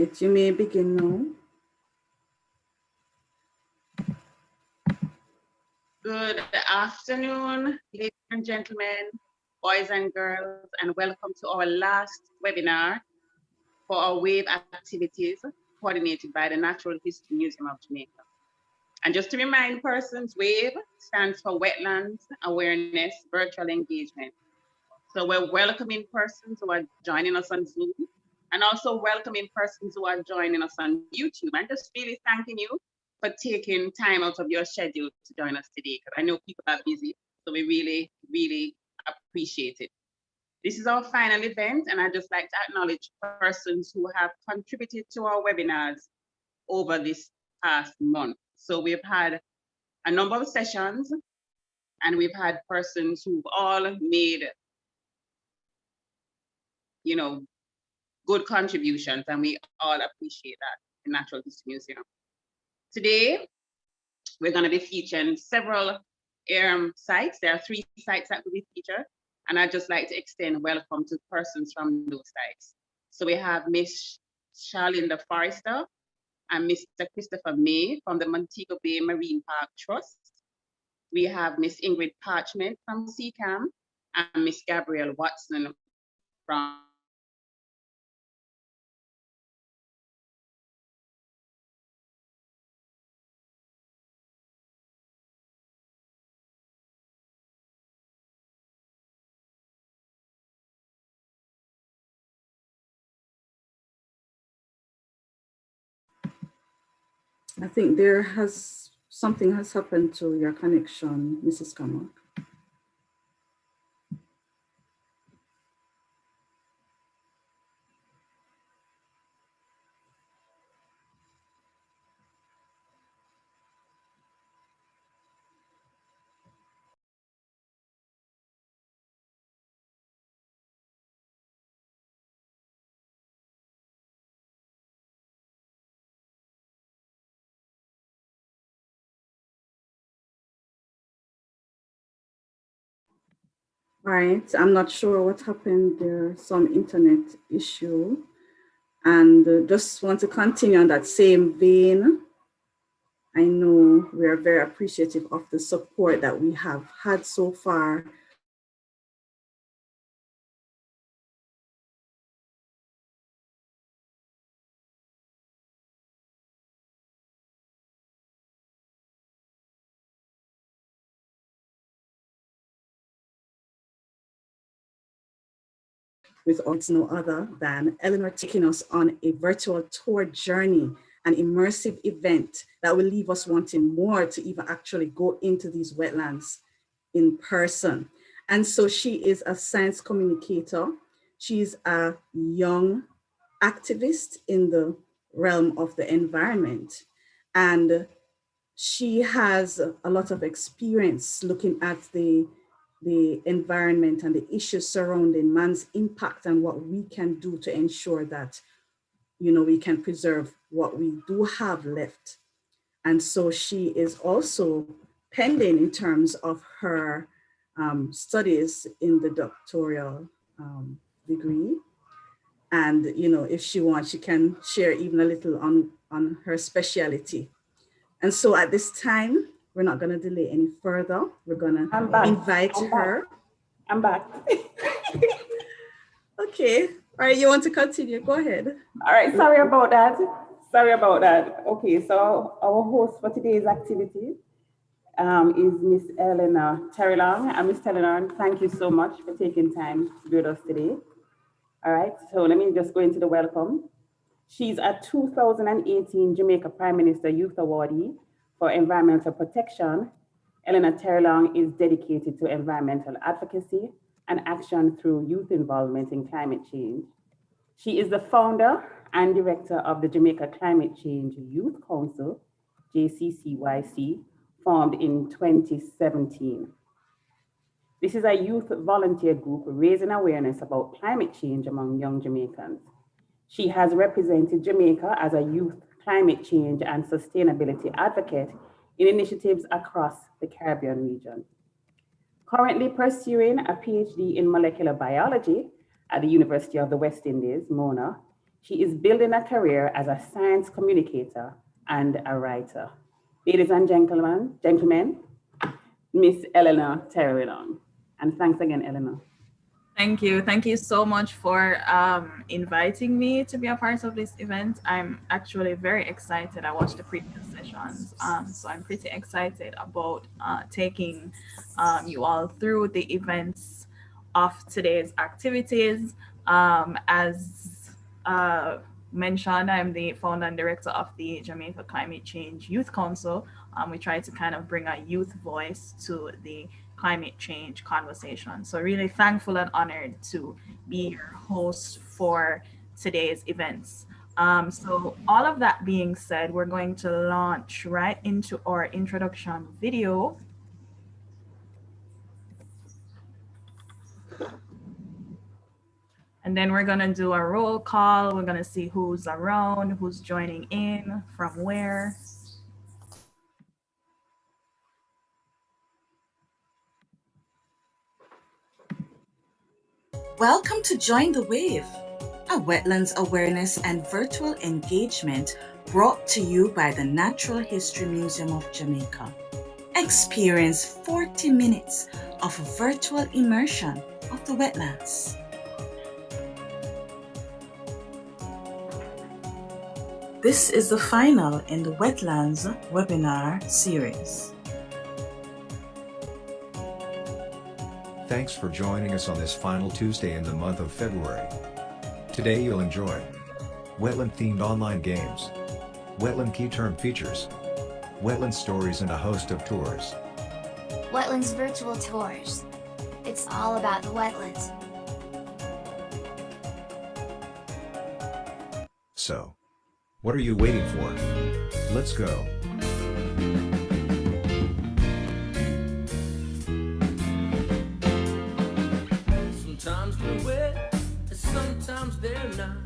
You may begin now. Good afternoon, ladies and gentlemen, boys and girls, and welcome to our last webinar for our WAVE activities coordinated by the Natural History Museum of Jamaica. And just to remind persons, WAVE stands for Wetlands Awareness Virtual Engagement. So we're welcoming persons who are joining us on Zoom and also welcoming persons who are joining us on YouTube, and just really thanking you for taking time out of your schedule to join us today, because I know people are busy, so we really, really appreciate it. This is our final event, and I'd just like to acknowledge persons who have contributed to our webinars over this past month. So we've had a number of sessions, and we've had persons who've all made, you know, good contributions, and we all appreciate that in Natural History Museum. Today, we're going to be featuring several sites. There are 3 sites that will be featured, and I'd just like to extend welcome to persons from those sites. So we have Miss Charlinda Forrester and Mr. Christopher May from the Montego Bay Marine Park Trust. We have Miss Ingrid Parchment from CCAM and Miss Gabrielle Watson from I think something has happened to your connection, Mrs. Kamak. Right, I'm not sure what happened there, some internet issue. And just want to continue on that same vein. I know we are very appreciative of the support that we have had so far. With us no other than Eleanor taking us on a virtual tour journey, an immersive event that will leave us wanting more to even actually go into these wetlands in person. And so she is a science communicator. She's a young activist in the realm of the environment. And she has a lot of experience looking at the environment and the issues surrounding man's impact and what we can do to ensure that, you know, we can preserve what we do have left. And so she is also pending in terms of her studies in the doctoral degree. And, you know, if she wants, she can share even a little on her specialty. And so at this time, we're not going to delay any further. We're going to invite her. I'm back. Okay. All right. You want to continue? Go ahead. All right. Sorry about that. Okay. So our host for today's activity is Miss Eleanor Terrelonge. And Miss Terrelonge, thank you so much for taking time to be with us today. All right. So let me just go into the welcome. She's a 2018 Jamaica Prime Minister Youth Awardee for Environmental Protection. Eleanor Terrelonge is dedicated to environmental advocacy and action through youth involvement in climate change. She is the founder and director of the Jamaica Climate Change Youth Council, JCCYC, formed in 2017. This is a youth volunteer group raising awareness about climate change among young Jamaicans. She has represented Jamaica as a youth climate change and sustainability advocate in initiatives across the Caribbean region. Currently pursuing a PhD in molecular biology at the University of the West Indies, Mona, She is building a career as a science communicator and a writer. Ladies and gentlemen, Miss Eleanor Terrelonge. And thanks again, Eleanor. Thank you. Thank you so much for inviting me to be a part of this event. I'm actually very excited. I watched the previous sessions, so I'm pretty excited about taking you all through the events of today's activities. As mentioned, I'm the founder and director of the Jamaica Climate Change Youth Council. We try to kind of bring a youth voice to the climate change conversation. So really thankful and honored to be your host for today's events. So all of that being said, we're going to launch right into our introduction video. And then we're gonna do a roll call. We're gonna see who's around, who's joining in, from where. Welcome to Join the Wave, a wetlands awareness and virtual engagement brought to you by the Natural History Museum of Jamaica. Experience 40 minutes of virtual immersion of the wetlands. This is the final in the Wetlands webinar series. Thanks for joining us on this final Tuesday in the month of February. Today you'll enjoy wetland-themed online games, wetland key term features, wetland stories and a host of tours. Wetlands virtual tours. It's all about the wetlands. So, what are you waiting for? Let's go. Sometimes they're wet, and sometimes they're not.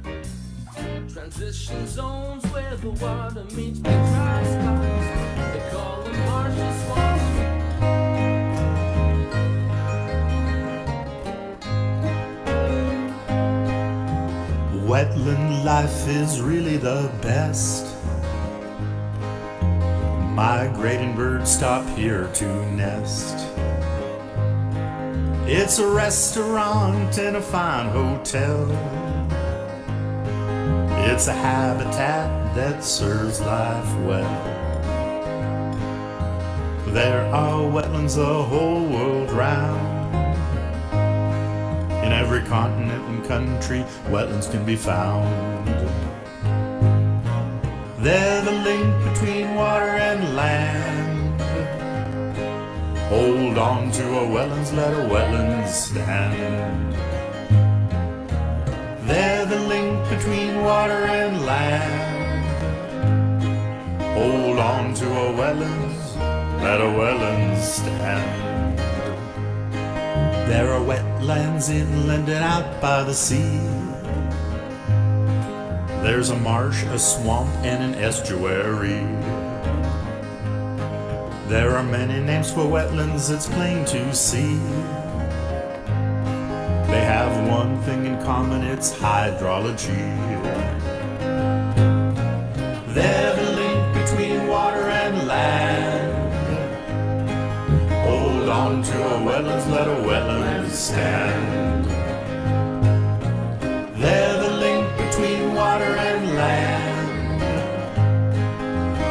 Transition zones where the water meets the dry spots. They call them marshy swamps. Wetland life is really the best. Migrating birds stop here to nest. It's a restaurant and a fine hotel. It's a habitat that serves life well. There are wetlands the whole world round. In every continent and country, wetlands can be found. They're the link between water and land. Hold on to a wetlands, let a wetland stand. They're the link between water and land. Hold on to a wetlands, let a wetland stand. There are wetlands inland and out by the sea. There's a marsh, a swamp, and an estuary. There are many names for wetlands, it's plain to see. They have one thing in common, it's hydrology. They're the link between water and land. Hold on to a wetlands, let a wetland stand. They're the link between water and land.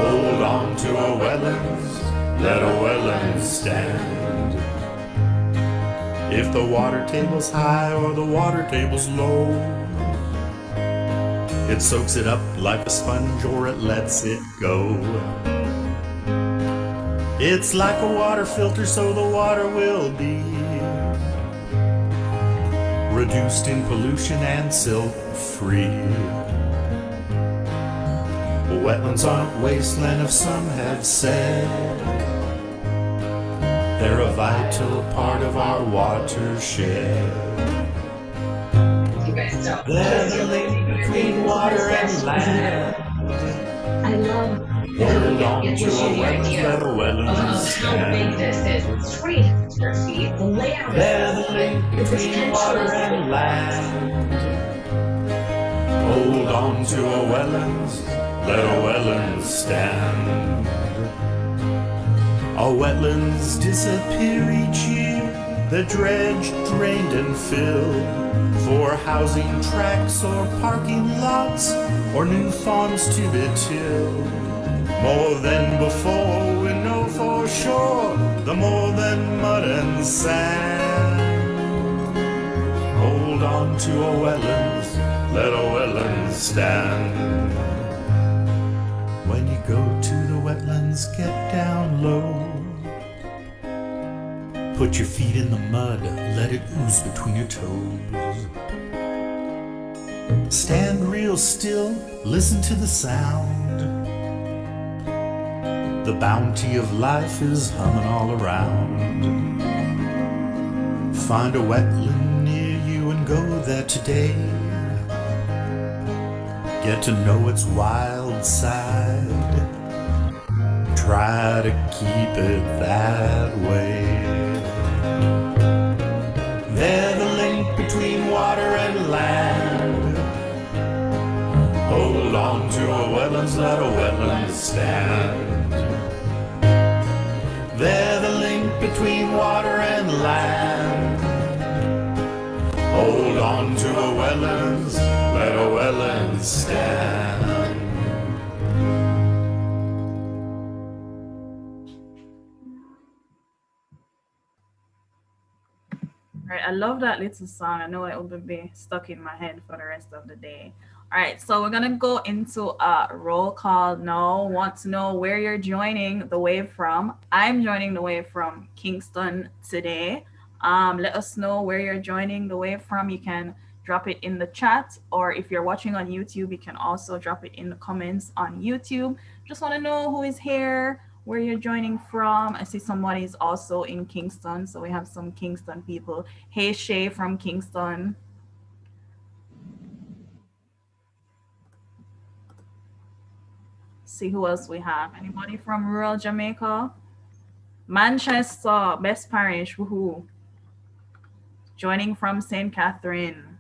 Hold on to a wetlands, let a wetland stand. If the water table's high or the water table's low, it soaks it up like a sponge or it lets it go. It's like a water filter, so the water will be reduced in pollution and silt free. Wetlands aren't wasteland, if some have said. They're a vital part of our watershed. They're the link between water and land. I love Hold on to a wetlands, let a wetland stand. It's 20 square feet. The layout They're the link between water and land. Hold on to our wetlands, let our wetlands stand. Our wetlands disappear each year. They're dredged, drained and filled for housing tracts or parking lots or new farms to be tilled. More than before, we know for sure, the more than mud and sand. Hold on to our wetlands, let our wetlands stand. When you go to the wetlands, get down low. Put your feet in the mud, let it ooze between your toes. Stand real still, listen to the sound. The bounty of life is humming all around. Find a wetland near you and go there today. Get to know its wild side. Try to keep it that way. They're the link between water and land. Hold on to our wetlands, let our wetlands stand. They're the link between water and land. Hold on to our wetlands, let our wetlands stand. All right, I love that little song. I know it will be stuck in my head for the rest of the day. All right, so we're gonna go into a roll call now. Want to know where you're joining the wave from? I'm joining the wave from Kingston today. Let us know where you're joining the wave from. You can drop it in the chat, or if you're watching on YouTube, you can also drop it in the comments on YouTube. Just want to know who is here, where you're joining from. I see somebody is also in Kingston, so we have some Kingston people. Hey, Shay from Kingston. See who else we have. Anybody from rural Jamaica? Manchester, Best Parish, woohoo. Joining from St. Catherine.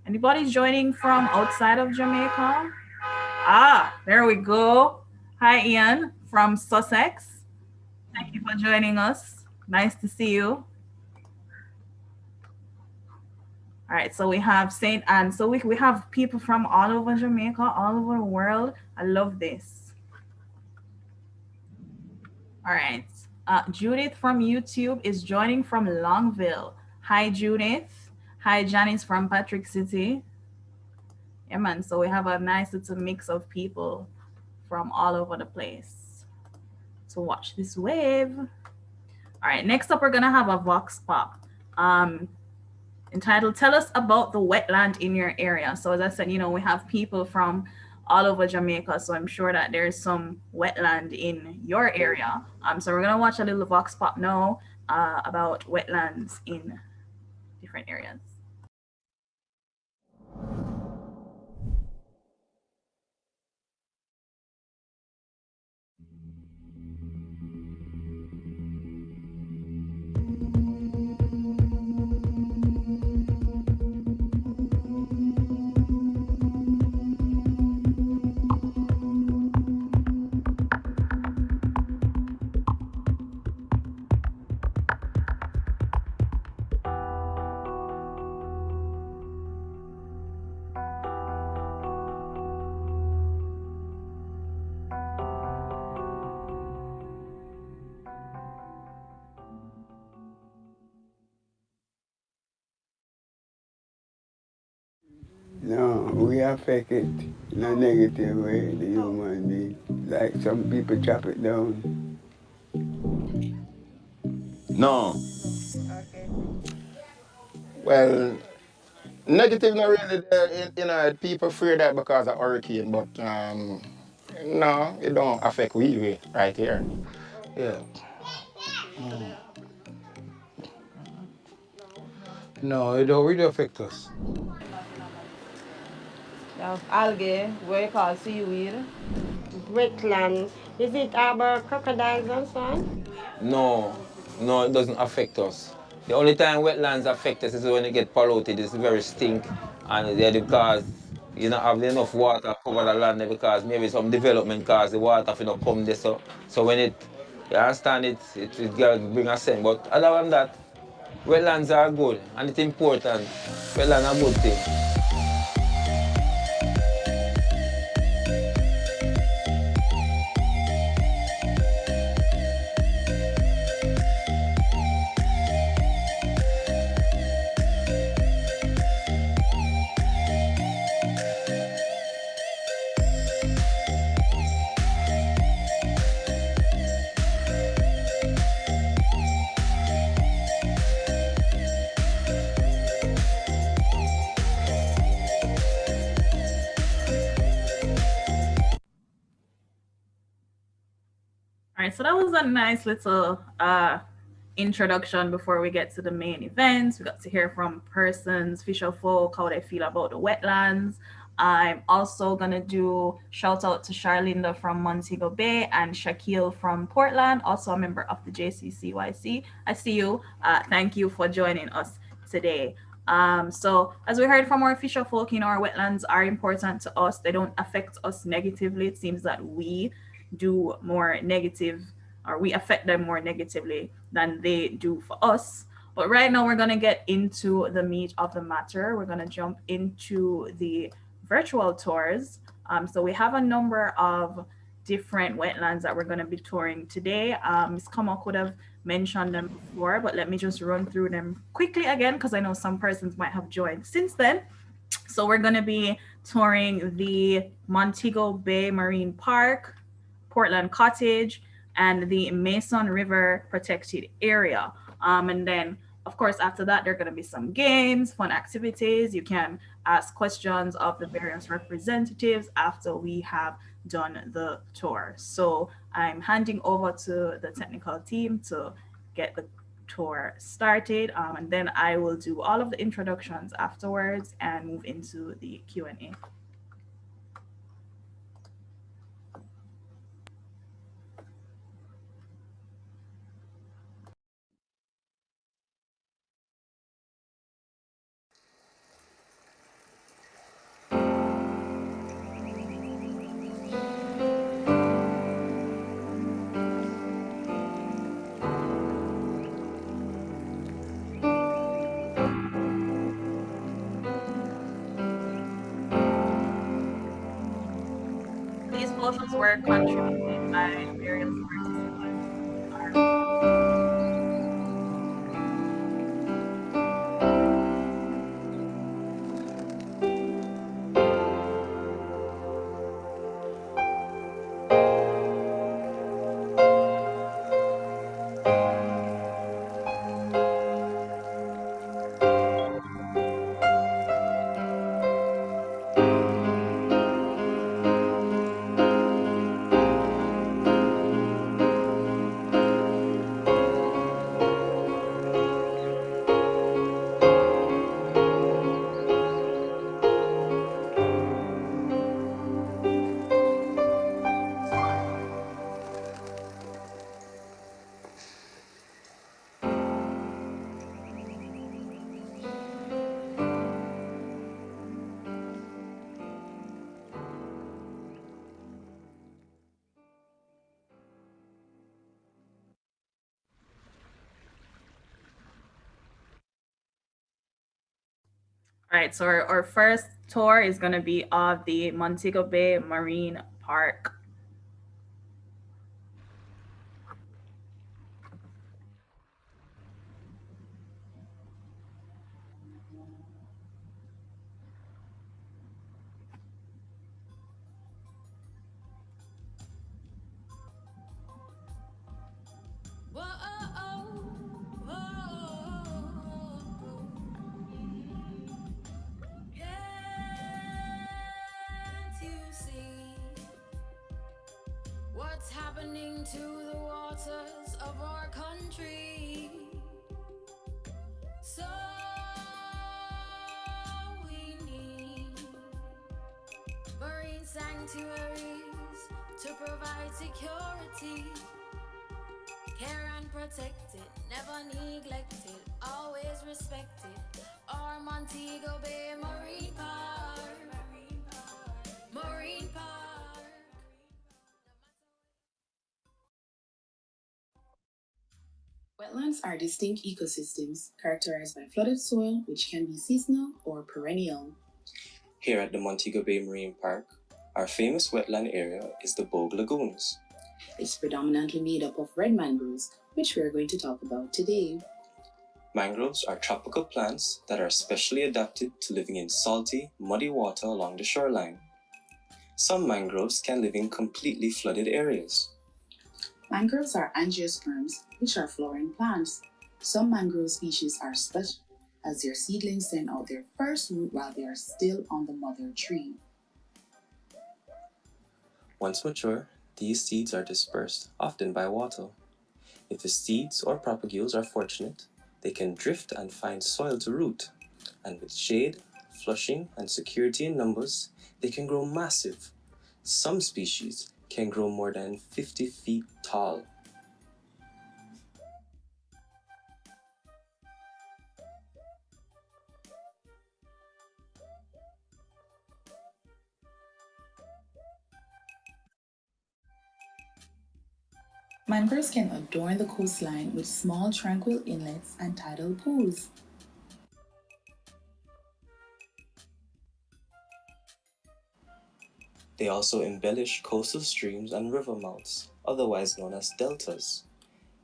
Anybody joining from outside of Jamaica? Ah, there we go. Hi, Ian from Sussex. Thank you for joining us. Nice to see you. All right, so we have St. Anne. So we have people from all over Jamaica, all over the world. I love this. All right. Judith from YouTube is joining from Longville. Hi, Judith. Hi, Janice from Patrick City. Yeah, man. So we have a nice little mix of people from all over the place to watch this wave. All right, next up, we're going to have a Vox Pop entitled, Tell Us About the Wetland in Your Area. So as I said, you know, we have people from all over Jamaica, so I'm sure that there's some wetland in your area. So we're gonna watch a little Vox Pop now about wetlands in different areas. No, we affect it in a negative way, the human being. Like some people chop it down. No. Well, negative not really there. You know, people fear that because of hurricane, but no, it don't affect we right here. Yeah. No, it don't really affect us. You have algae, what you call seaweed. Wetland. Is it about crocodiles and so on? No, it doesn't affect us. The only time wetlands affect us is when it get polluted. It's very stink, and they cause you don't have enough water cover the land there because maybe some development cause the water if you don't come there. So when it, you understand it can bring a sense. But other than that, wetlands are good and it's important. Wetlands are a good thing. All right, so that was a nice little introduction before we get to the main events. We got to hear from persons, fisher folk, how they feel about the wetlands. I'm also gonna do shout out to Charlinda from Montego Bay and Shaquille from Portland, also a member of the JCCYC. I see you. Thank you for joining us today. So as we heard from our fisher folk, our wetlands are important to us. They don't affect us negatively. It seems that we do more negative, or we affect them more negatively than they do for us. But right now we're going to get into the meat of the matter. We're going to jump into the virtual tours. So we have a number of different wetlands that we're going to be touring today. Ms. Kama could have mentioned them before, but let me just run through them quickly again because I know some persons might have joined since then. So we're going to be touring the Montego Bay Marine Park, Portland Cottage, and the Mason River Protected Area. And then, of course, after that, there are going to be some games, fun activities. You can ask questions of the various representatives after we have done the tour. So I'm handing over to the technical team to get the tour started, and then I will do all of the introductions afterwards and move into the Q&A. These photos were contributed by various participants. All right, so our first tour is going to be of the Montego Bay Marine Park. What's happening to the waters of our country? So we need marine sanctuaries to provide security, care and protect it, never neglect it, always respect it. Our Montego Bay Marine Park. Marine Park. Wetlands are distinct ecosystems characterized by flooded soil, which can be seasonal or perennial. Here at the Montego Bay Marine Park, our famous wetland area is the Bogue Lagoons. It's predominantly made up of red mangroves, which we are going to talk about today. Mangroves are tropical plants that are specially adapted to living in salty, muddy water along the shoreline. Some mangroves can live in completely flooded areas. Mangroves are angiosperms, which are flowering plants. Some mangrove species are special, as their seedlings send out their first root while they are still on the mother tree. Once mature, these seeds are dispersed, often by water. If the seeds or propagules are fortunate, they can drift and find soil to root, and with shade, flushing, and security in numbers, they can grow massive. Some species can grow more than 50 feet tall. Mangroves can adorn the coastline with small tranquil inlets and tidal pools. They also embellish coastal streams and river mouths, otherwise known as deltas.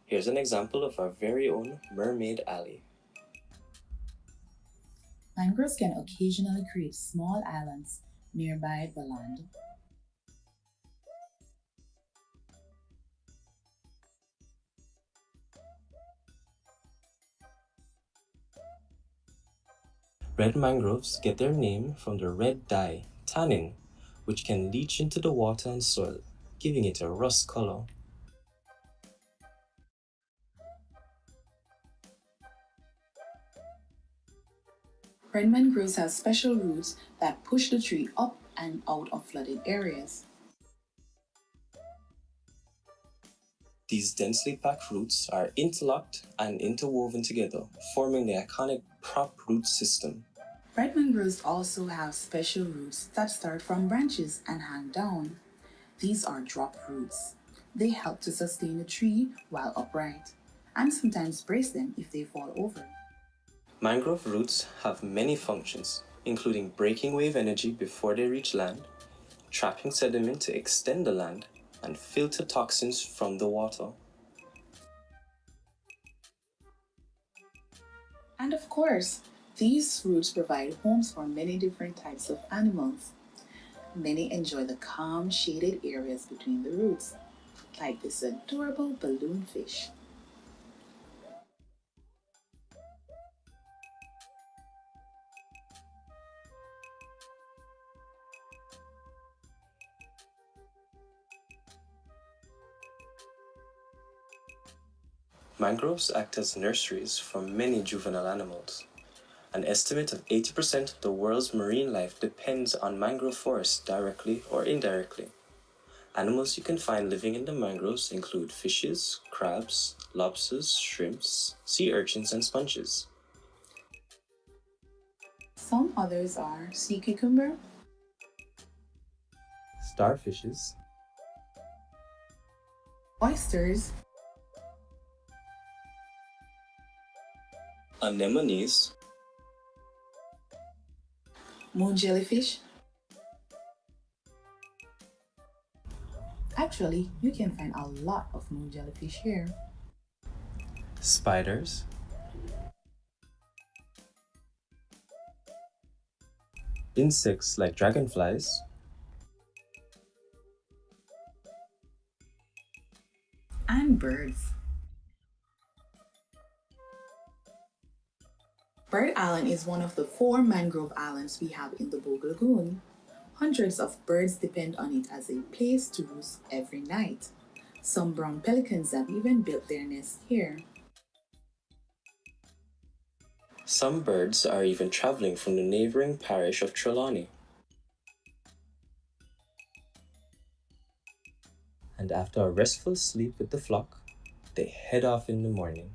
Here's an example of our very own Mermaid Alley. Mangroves can occasionally create small islands nearby the land. Red mangroves get their name from the red dye, tannin, which can leach into the water and soil, giving it a rust color. Red mangroves have special roots that push the tree up and out of flooded areas. These densely packed roots are interlocked and interwoven together, forming the iconic prop root system. Red mangroves also have special roots that start from branches and hang down. These are drop roots. They help to sustain the tree while upright, and sometimes brace them if they fall over. Mangrove roots have many functions, including breaking wave energy before they reach land, trapping sediment to extend the land, and filter toxins from the water. And of course, these roots provide homes for many different types of animals. Many enjoy the calm, shaded areas between the roots, like this adorable balloon fish. Mangroves act as nurseries for many juvenile animals. An estimate of 80% of the world's marine life depends on mangrove forests directly or indirectly. Animals you can find living in the mangroves include fishes, crabs, lobsters, shrimps, sea urchins, and sponges. Some others are sea cucumber, Starfishes, oysters, anemones, moon jellyfish. Actually, you can find a lot of moon jellyfish here. spiders, insects like dragonflies, and birds. Bird Island is one of the 4 mangrove islands we have in the Bogue Lagoon. Hundreds of birds depend on it as a place to roost every night. Some brown pelicans have even built their nests here. Some birds are even traveling from the neighboring parish of Trelawney. And after a restful sleep with the flock, they head off in the morning.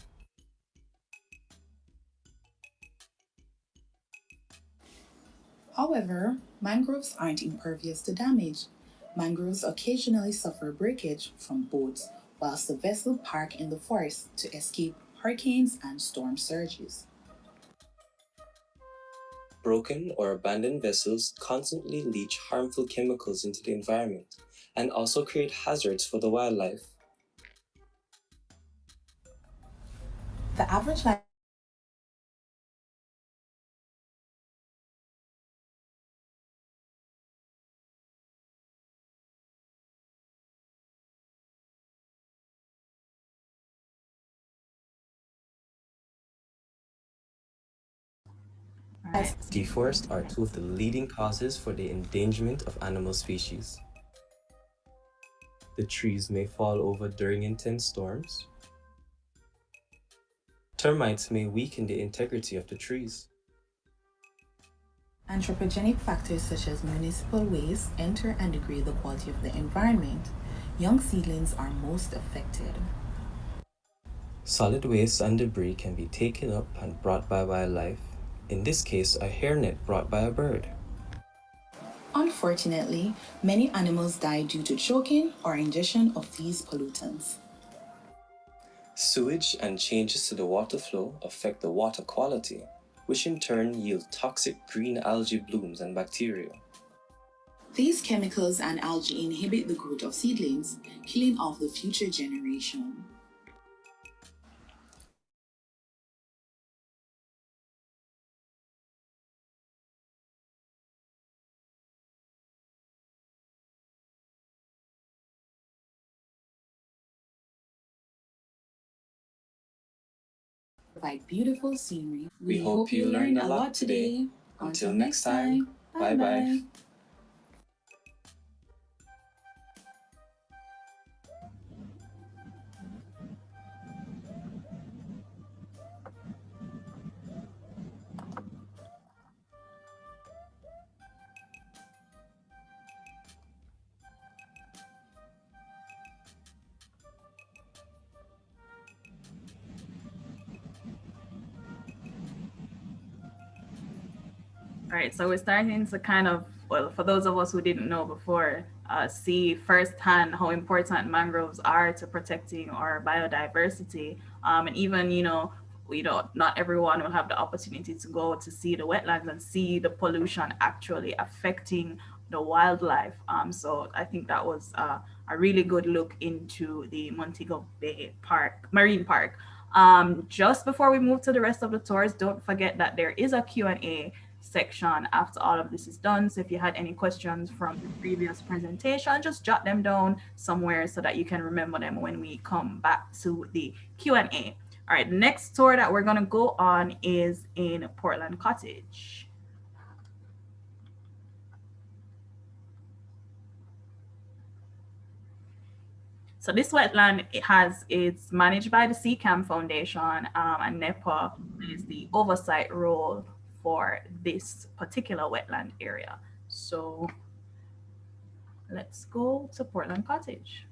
However, Mangroves aren't impervious to damage. Mangroves occasionally suffer breakage from boats whilst the vessel park in the forest to escape hurricanes and storm surges. Broken or abandoned vessels constantly leach harmful chemicals into the environment and also create hazards for the wildlife. The average life Deforests are two of the leading causes for the endangerment of animal species. The trees may fall over during intense storms. Termites may weaken the integrity of the trees. Anthropogenic factors such as municipal waste enter and degrade the quality of the environment. Young seedlings are most affected. Solid waste and debris can be taken up and brought by wildlife, in this case a hairnet brought by a bird. Unfortunately, many animals die due to choking or ingestion of these pollutants. Sewage and changes to the water flow affect the water quality, which in turn yield toxic green algae blooms and bacteria. These chemicals and algae inhibit the growth of seedlings, killing off the future generation. Provide beautiful scenery. We hope you learned a lot today. Until next time, bye-bye. All right, so we're starting to kind of, well, for those of us who didn't know before, see firsthand how important mangroves are to protecting our biodiversity. And even, not everyone will have the opportunity to go to see the wetlands and see the pollution actually affecting the wildlife. So I think that was a really good look into the Montego Bay Marine Park. Just before we move to the rest of the tours, don't forget that there is a Q&A section after all of this is done. So if you had any questions from the previous presentation, just jot them down somewhere so that you can remember them when we come back to the Q&A. All right, the next tour that we're going to go on is in Portland Cottage. So this wetland, it's managed by the CCAM Foundation, and NEPA is the oversight role for this particular wetland area. So let's go to Portland Cottage.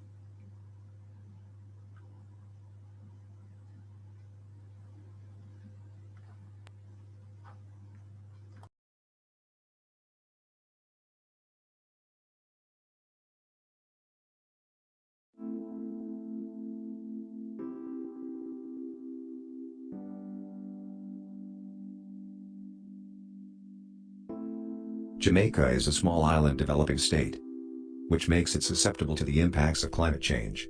Jamaica is a small island developing state, which makes it susceptible to the impacts of climate change.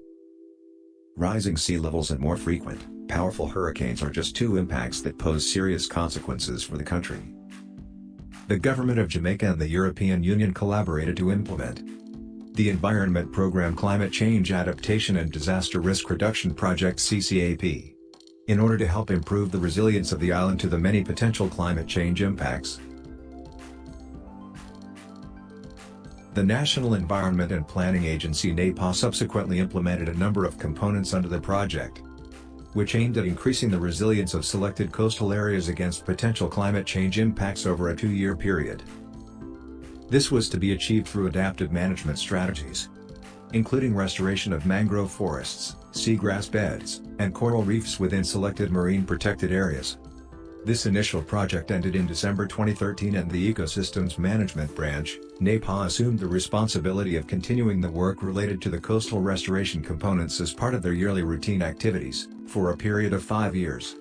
Rising sea levels and more frequent, powerful hurricanes are just two impacts that pose serious consequences for the country. The government of Jamaica and the European Union collaborated to implement the Environment Program Climate Change Adaptation and Disaster Risk Reduction Project (CCAP) in order to help improve the resilience of the island to the many potential climate change impacts. The National Environment and Planning Agency (NEPA) subsequently implemented a number of components under the project, which aimed at increasing the resilience of selected coastal areas against potential climate change impacts over a 2-year period. This was to be achieved through adaptive management strategies, including restoration of mangrove forests, seagrass beds, and coral reefs within selected marine protected areas. This initial project ended in December 2013 and the Ecosystems Management Branch, NEPA, assumed the responsibility of continuing the work related to the coastal restoration components as part of their yearly routine activities, for a period of 5 years.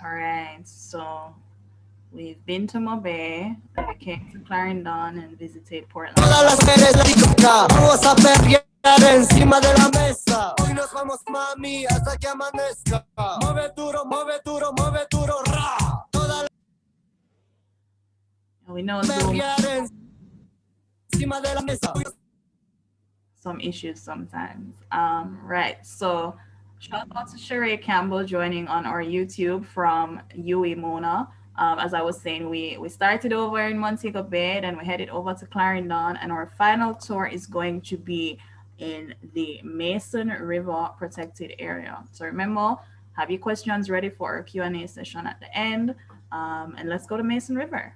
All right, so we've been to Mobay, we came to Clarendon and visited Portland. Vamos a perrear encima de la mesa. Hoy nos vamos, mami, hasta que amanezca. Mueve duro, mueve duro, mueve duro, ra. Toda la We know encima de la mesa. some issues sometimes. Right, so shout out to Sheree Campbell joining on our YouTube from UE Mona. As I was saying, we started over in Montego Bay, and we headed over to Clarendon, and our final tour is going to be in the Mason River protected area. So remember, have your questions ready for our Q&A session at the end, and let's go to Mason River.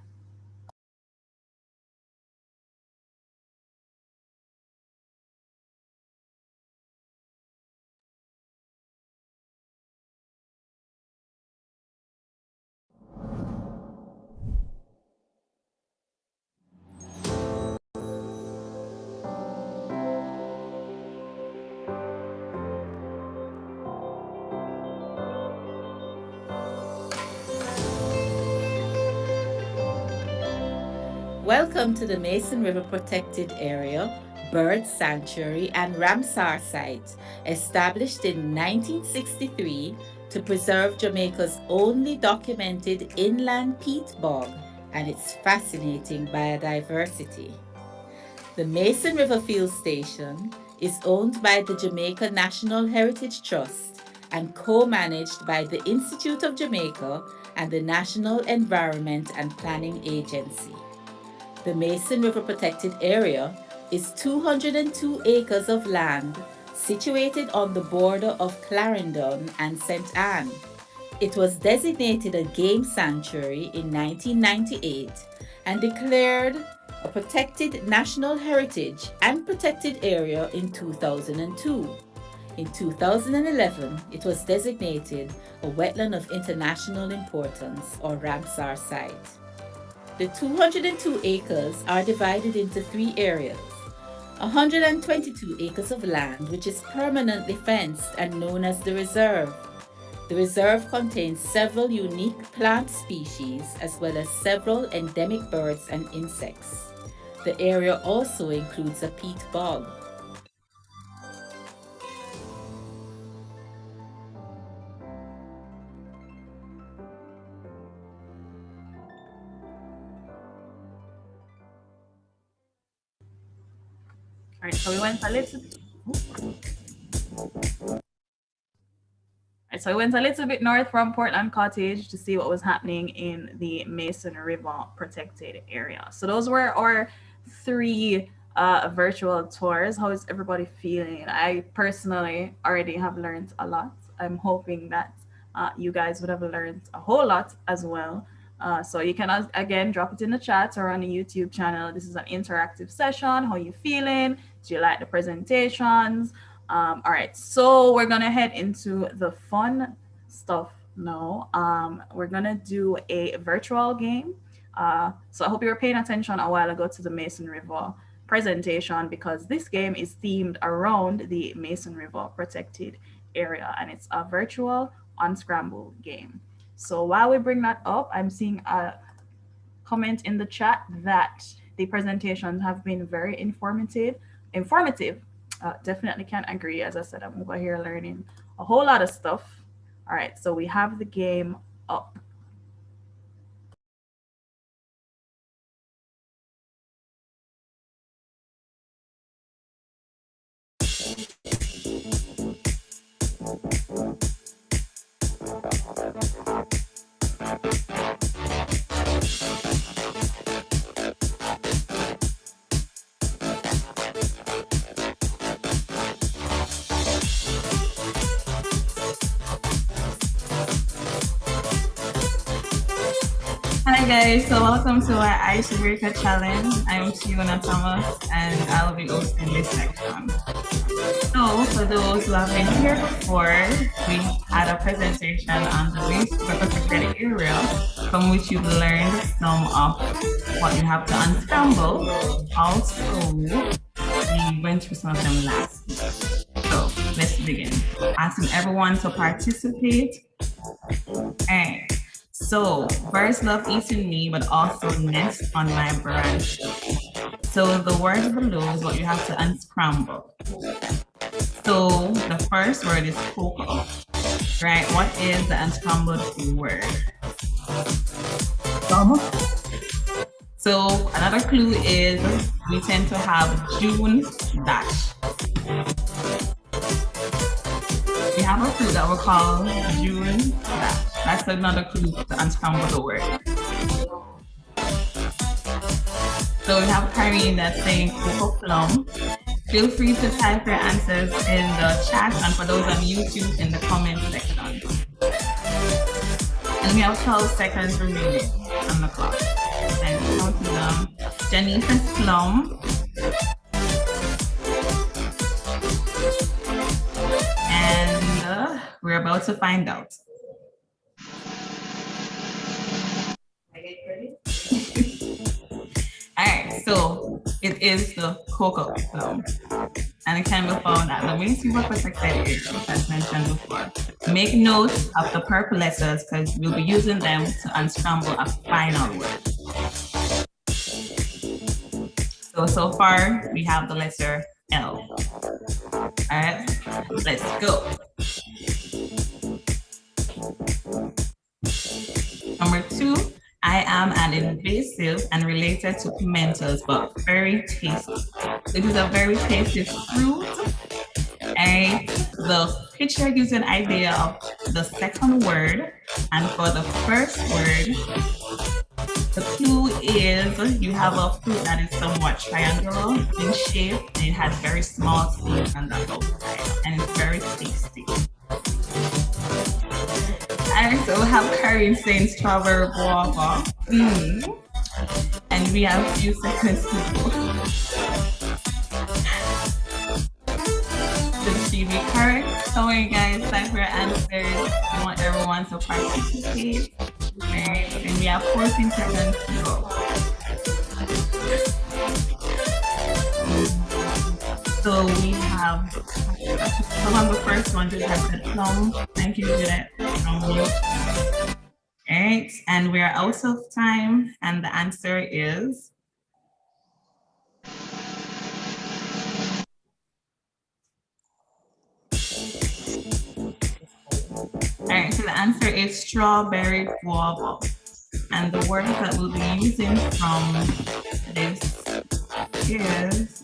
Welcome to the Mason River Protected Area, Bird Sanctuary and Ramsar Site, established in 1963 to preserve Jamaica's only documented inland peat bog and its fascinating biodiversity. The Mason River Field Station is owned by the Jamaica National Heritage Trust and co-managed by the Institute of Jamaica and the National Environment and Planning Agency. The Mason River Protected Area is 202 acres of land situated on the border of Clarendon and St. Anne. It was designated a game sanctuary in 1998 and declared a protected national heritage and protected area in 2002. In 2011, it was designated a wetland of international importance, or Ramsar site. The 202 acres are divided into 3 areas. 122 acres of land, which is permanently fenced and known as the reserve. The reserve contains several unique plant species as well as several endemic birds and insects. The area also includes a peat bog. All right, so we went a little. So we went a little bit north from Portland Cottage to see what was happening in the Mason River protected area. So those were our 3 virtual tours. How is everybody feeling? I personally already have learned a lot. I'm hoping that you guys would have learned a whole lot as well. So you can, again, drop it in the chat or on the YouTube channel. This is an interactive session. How are you feeling? Do you like the presentations? All right, so we're gonna head into the fun stuff now. We're gonna do a virtual game. So I hope you were paying attention a while ago to the Mason River presentation, because this game is themed around the Mason River protected area, and it's a virtual unscramble game. So while we bring that up, I'm seeing a comment in the chat that the presentations have been very informative. Definitely can agree. As I said, I'm over here learning a whole lot of stuff. All right, so we have the game up. Hi guys, so welcome to our Icebreaker Challenge. I'm Fiona Thomas and I'll be hosting this section. So for those who have been here before, we had a presentation on the Mason River protected area, from which you've learned some of what you have to unscramble. Also, we went through some of them last week. So let's begin. Asking everyone to participate. And so birds love eating me, but also nest on my branch. So the word below is what you have to unscramble. So the first word is cocoa, right? What is the unscrambled word? So another clue is we tend to have June dash. We have a fruit that we call June dash. That's another clue to unscramble the word. So we have Karine that's saying cocoa plum. Feel free to type your answers in the chat, and for those on YouTube, in the comment section. And we have 12 seconds remaining on the clock. And count them. Jenny says plum. And we're about to find out. All right, so it is the cocoa plum, and it can be found at the Mason River protected area, as mentioned before. Make note of the purple letters because we'll be using them to unscramble a final word. So far we have the letter L. All right, let's go. Number 2. I am an invasive and related to pimentos, but very tasty. It is a very tasty fruit, and Right? The picture gives you an idea of the second word, and for the first word, the clue is you have a fruit that is somewhat triangular in shape, and it has very small seeds on the outside, and it's very tasty. I also have Karin saying strawberry guava. And we have a few seconds to go. To be correct. So you guys, time for your answers. We want everyone to participate. Right? And we have 14 seconds to go. So we have, so on the first one, just have the plum. Thank you, Judith. All right, and we're out of time, and the answer is all right, so the answer is strawberry guava. And the word that we'll be using from this is,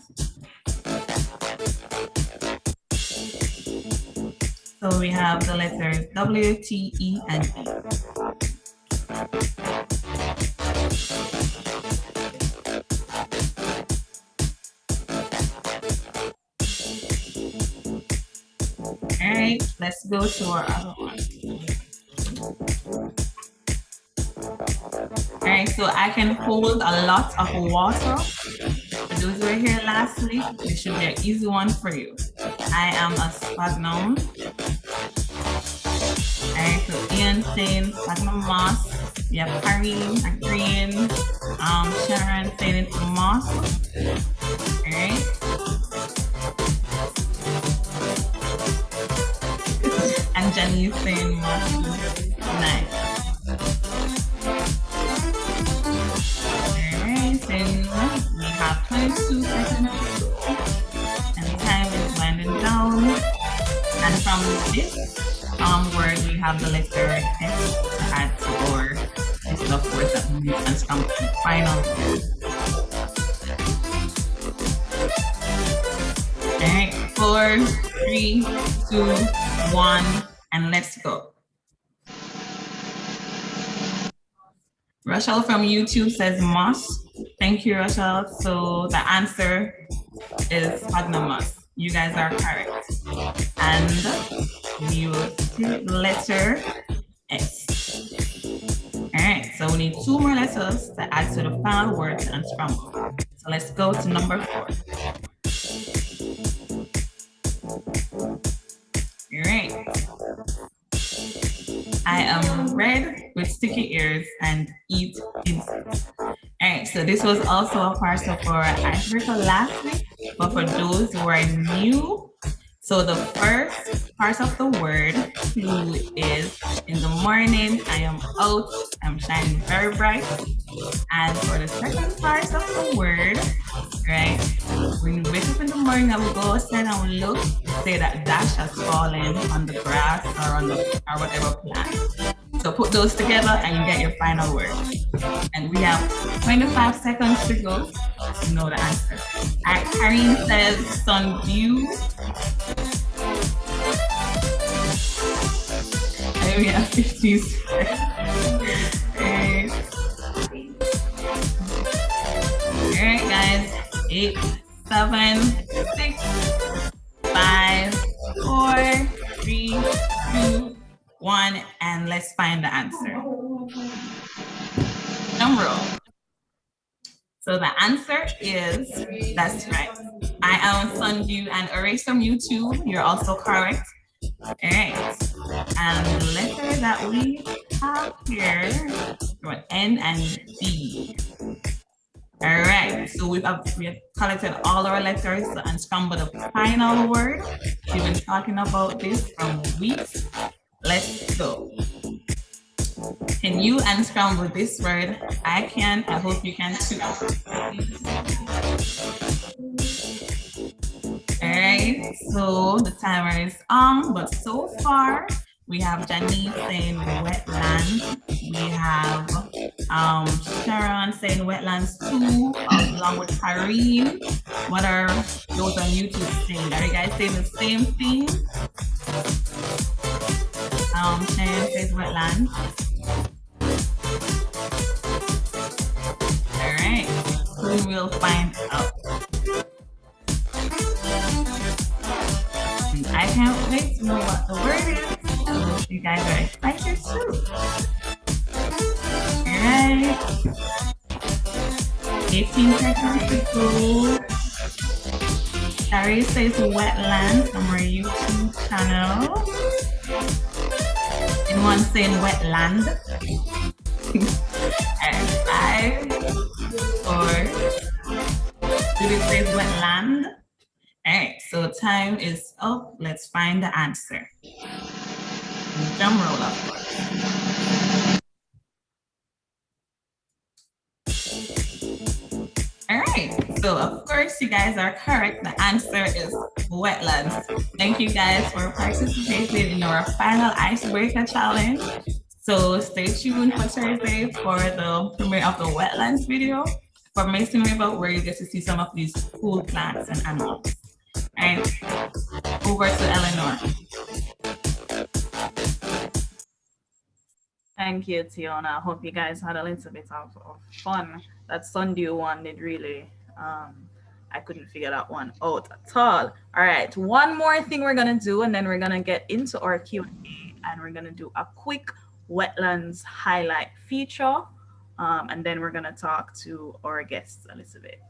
so we have the letters W, T, E, and E. All right, let's go to our other one. All right, so I can hold a lot of water. For those who were here last week, this should be an easy one for you. I am a sphagnum. All right, so Ian saying sphagnum moss. We have Karin, green. Sharon saying it's moss. All right. And Jenny saying moss. Nice. All right, so we have 22 seconds to go. And time is winding down. And from this word, we have the letter S to add to our list of words that we use and come to the final word. All right, 4, 3, 2, 1, and let's go. Rochelle from YouTube says moss. Thank you, Rochelle. So the answer is sphagnum moss. You guys are correct. And we will see letter S. All right, so we need 2 more letters to add to the final word and unscramble. So let's go to number 4. All right. I am red with sticky ears and eat insects. All right, so this was also a part of our icebreaker last week, but for those who are new, so the first part of the word clue is in the morning, I am out, I'm shining very bright. And for the second part of the word, right, when you wake up in the morning and we go outside and we look, say that dash has fallen on the grass or on the or whatever plant. So put those together and you get your final word. And we have 25 seconds to go to know the answer. Karin says sunview. And we have 15 seconds. All right, guys. 8, 7, 6, 5, 4, 3, 2, 1, and let's find the answer. Drum roll. So the answer is, that's right. I am Sunview, and erase from YouTube, you're also correct. All right, and the letter that we have here are N and D. All right, so we have collected all our letters to unscramble the final word. We've been talking about this from weeks. Let's go. Can you unscramble this word? I can. I hope you can too. All right, so the timer is on, but so far We have Janice saying wetlands. We have Sharon saying wetlands too, along with Karine. What are those on YouTube saying? Are you guys saying the same thing? Sharon says wetlands. All right, we will find out. I can't wait to know what the word is. You guys are excited too. All right. 18 seconds to go. Gary says wetlands from our YouTube channel. Anyone saying wetland? And 5, 4, Judith says wetland. All right, so time is up. Let's find the answer. Drum roll, of course. All right, so of course you guys are correct. The answer is wetlands. Thank you guys for participating in our final icebreaker challenge. So stay tuned for Thursday for the premiere of the wetlands video for Mason River, where you get to see some of these cool plants and animals. All right, over to Eleanor. Thank you, Tiona. I hope you guys had a little bit of fun. That Sunday one did really, I couldn't figure that one out at all. All right, one more thing we're gonna do, and then we're gonna get into our Q&A, and we're gonna do a quick wetlands highlight feature, and then we're gonna talk to our guests a little bit.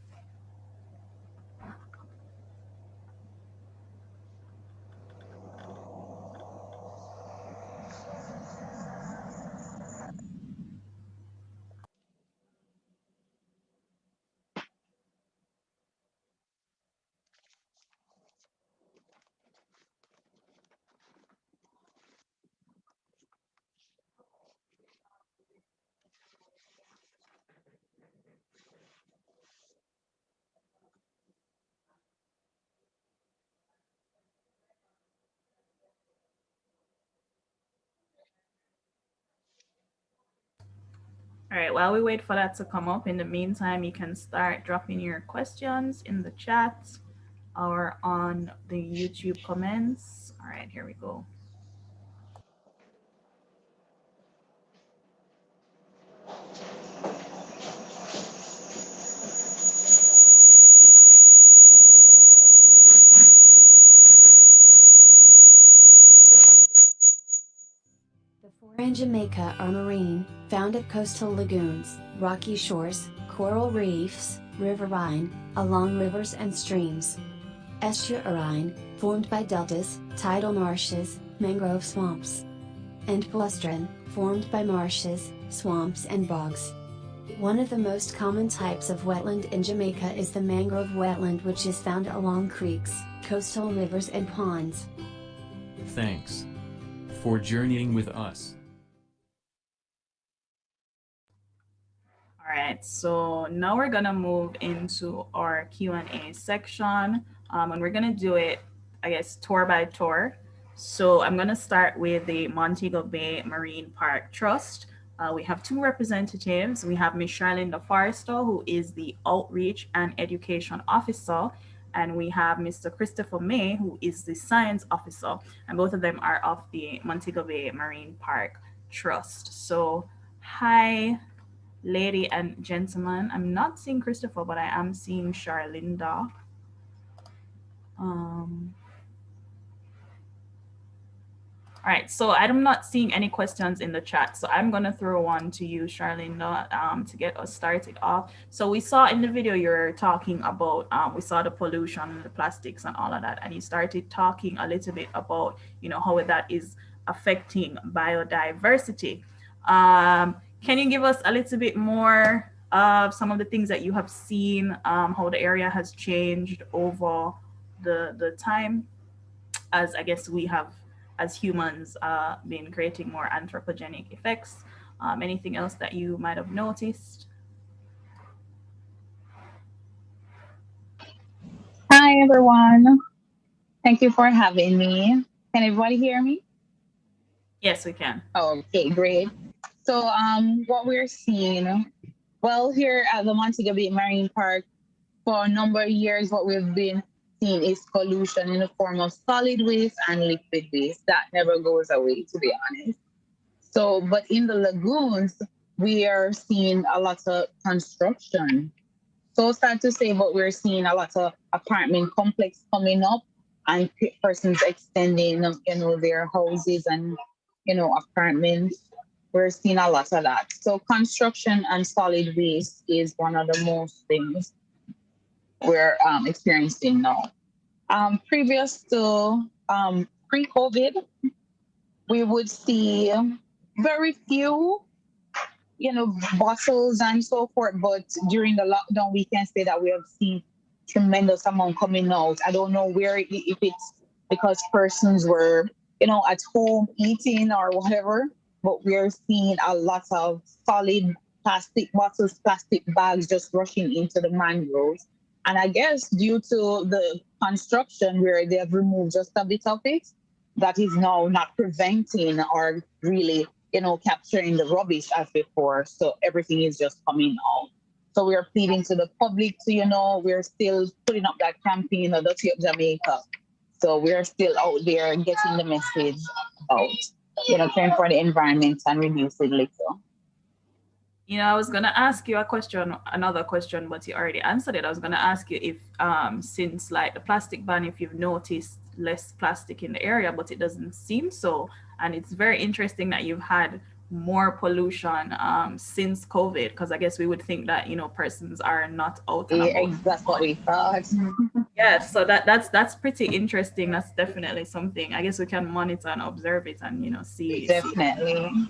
All right, while we wait for that to come up, in the meantime, you can start dropping your questions in the chat or on the YouTube comments. All right, here we go. In Jamaica are marine, found at coastal lagoons, rocky shores, coral reefs, riverine, along rivers and streams. Estuarine, formed by deltas, tidal marshes, mangrove swamps. And plustrine, formed by marshes, swamps and bogs. One of the most common types of wetland in Jamaica is the mangrove wetland, which is found along creeks, coastal rivers and ponds. Thanks for journeying with us. All right, so now we're gonna move into our Q&A section, and we're gonna do it, I guess, tour by tour. So I'm gonna start with the Montego Bay Marine Park Trust. We have 2 representatives. We have Ms. Charlinda Forrester, who is the Outreach and Education Officer, and we have Mr. Christopher May, who is the Science Officer, and both of them are of the Montego Bay Marine Park Trust. So, hi, lady and gentlemen. I'm not seeing Christopher, but I am seeing Charlinda. All right, so I'm not seeing any questions in the chat, so I'm gonna throw one to you, Charlinda, to get us started off. So we saw in the video you're talking about, we saw the pollution, the plastics and all of that, and you started talking a little bit about, you know, how that is affecting biodiversity. Can you give us a little bit more of some of the things that you have seen, how the area has changed over the time, as I guess we have, as humans, been creating more anthropogenic effects? Anything else that you might have noticed? Hi, everyone. Thank you for having me. Can everybody hear me? Yes, we can. Okay, great. So what we're seeing, well, here at the Montego Bay Marine Park, for a number of years, what we've been seeing is pollution in the form of solid waste and liquid waste. That never goes away, to be honest. So, but in the lagoons, we are seeing a lot of construction. So sad to say, but we're seeing a lot of apartment complex coming up and persons extending, their houses and, apartments. We're seeing a lot of that. So construction and solid waste is one of the most things we're experiencing now. Previous to pre-COVID, we would see very few, bottles and so forth. But during the lockdown, we can say that we have seen tremendous amount coming out. I don't know if it's because persons were, at home eating or whatever, but we're seeing a lot of solid plastic bottles, plastic bags just rushing into the mangroves. And I guess due to the construction where they have removed just a bit of it, that is now not preventing or really, capturing the rubbish as before. So everything is just coming out. So we are pleading to the public to, we're still putting up that campaign, Dirty Up Jamaica. So we're still out there getting the message out, caring for the environment and reducing litter. I was going to ask you another question, but you already answered it. I was going to ask you if, since like the plastic ban, if you've noticed less plastic in the area, but it doesn't seem so. And it's very interesting that you've had more pollution since COVID, because I guess we would think that, persons are not out and about. That's what we thought. Yeah, so that's pretty interesting. That's definitely something. I guess we can monitor and observe it and, see. Definitely.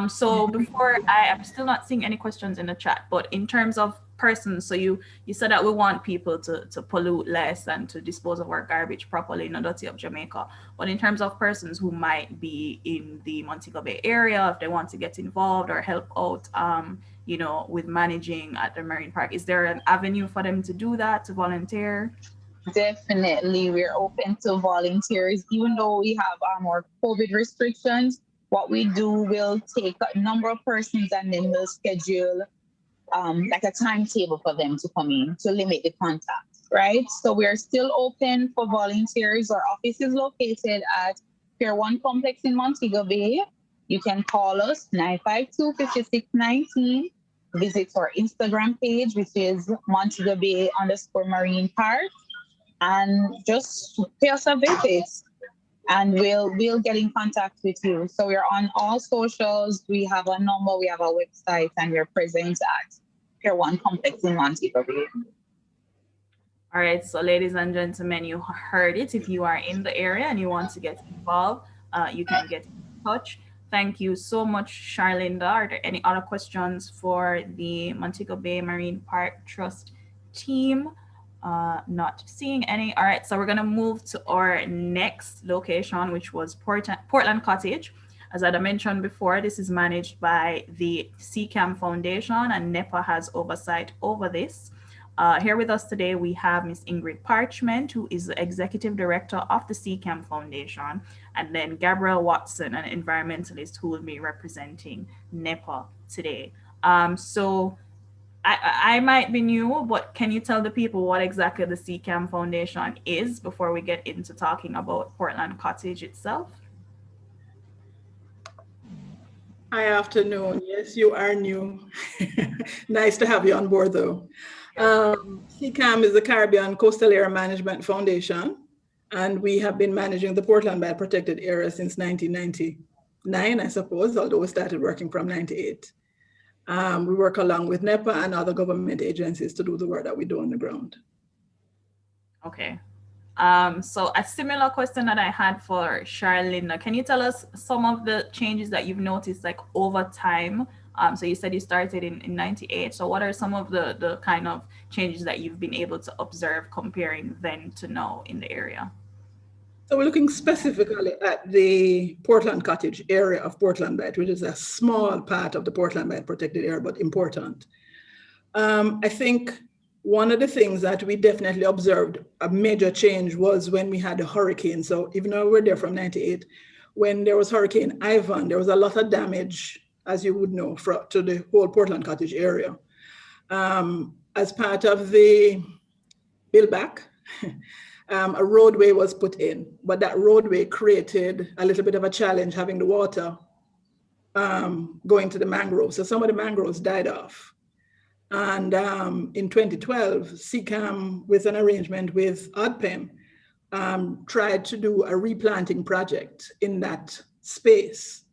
So before I'm still not seeing any questions in the chat, but in terms of persons, so you said that we want people to pollute less and to dispose of our garbage properly in the Dirty Up Jamaica. But in terms of persons who might be in the Montego Bay area, if they want to get involved or help out, with managing at the Marine Park, is there an avenue for them to do that, to volunteer? Definitely, we're open to volunteers, even though we have more COVID restrictions. What we do, we'll take a number of persons and then we'll schedule like a timetable for them to come in to limit the contact, right? So we're still open for volunteers. Our office is located at Pier 1 Complex in Montego Bay. You can call us 952-5619. Visit our Instagram page, which is Montego Bay _Marine Park, and just pay us a visit. And we'll get in contact with you. So we're on all socials. We have a number, we have a website, and we're present at Pier 1 Complex in Montego Bay. All right, so ladies and gentlemen, you heard it. If you are in the area and you want to get involved, you can get in touch. Thank you so much, Charlinda. Are there any other questions for the Montego Bay Marine Park Trust team? Not seeing any. All right, so we're gonna move to our next location, which was Portland Cottage. As I mentioned before, this is managed by the CCAM Foundation, and NEPA has oversight over this. Here with us today, we have Ms. Ingrid Parchment, who is the Executive Director of the CCAM Foundation, and then Gabrielle Watson, an environmentalist who will be representing NEPA today. So I might be new, but can you tell the people what exactly the CCAM Foundation is before we get into talking about Portland Cottage itself? Hi, afternoon. Yes, you are new. Nice to have you on board, though. CCAM is the Caribbean Coastal Area Management Foundation, and we have been managing the Portland Bay Protected Area since 1999, I suppose, although we started working from 98. We work along with NEPA and other government agencies to do the work that we do on the ground. Okay. So a similar question that I had for Charlinda, can you tell us some of the changes that you've noticed like over time? So you said you started in 98. So what are some of the kind of changes that you've been able to observe comparing then to now in the area? So we're looking specifically at the Portland Cottage area of Portland Bay, which is a small part of the Portland Bay protected area, but important. I think one of the things that we definitely observed a major change was when we had a hurricane. So even though we're there from 98, when there was Hurricane Ivan, there was a lot of damage, as you would know, to the whole Portland Cottage area. As part of the build back, a roadway was put in, but that roadway created a little bit of a challenge having the water going to the mangroves. So some of the mangroves died off. And in 2012, CCAM, with an arrangement with ODPEM, tried to do a replanting project in that space.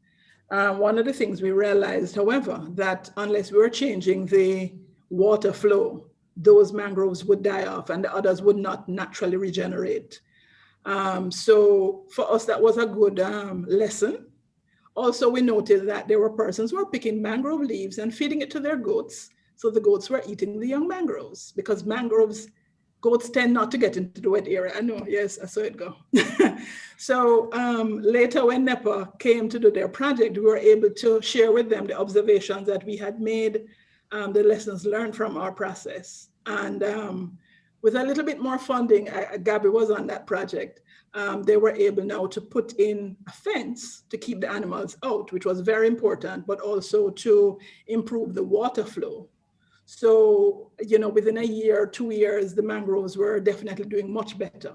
One of the things we realized, however, that unless we were changing the water flow, those mangroves would die off and the others would not naturally regenerate. So for us, that was a good lesson. Also, we noted that there were persons who were picking mangrove leaves and feeding it to their goats. So the goats were eating the young mangroves, because goats tend not to get into the wet area. I know, yes, I saw it go. So later when NEPA came to do their project, we were able to share with them the observations that we had made, the lessons learned from our process. And with a little bit more funding, Gabby was on that project, they were able now to put in a fence to keep the animals out, which was very important, but also to improve the water flow. So, within a year, 2 years, the mangroves were definitely doing much better.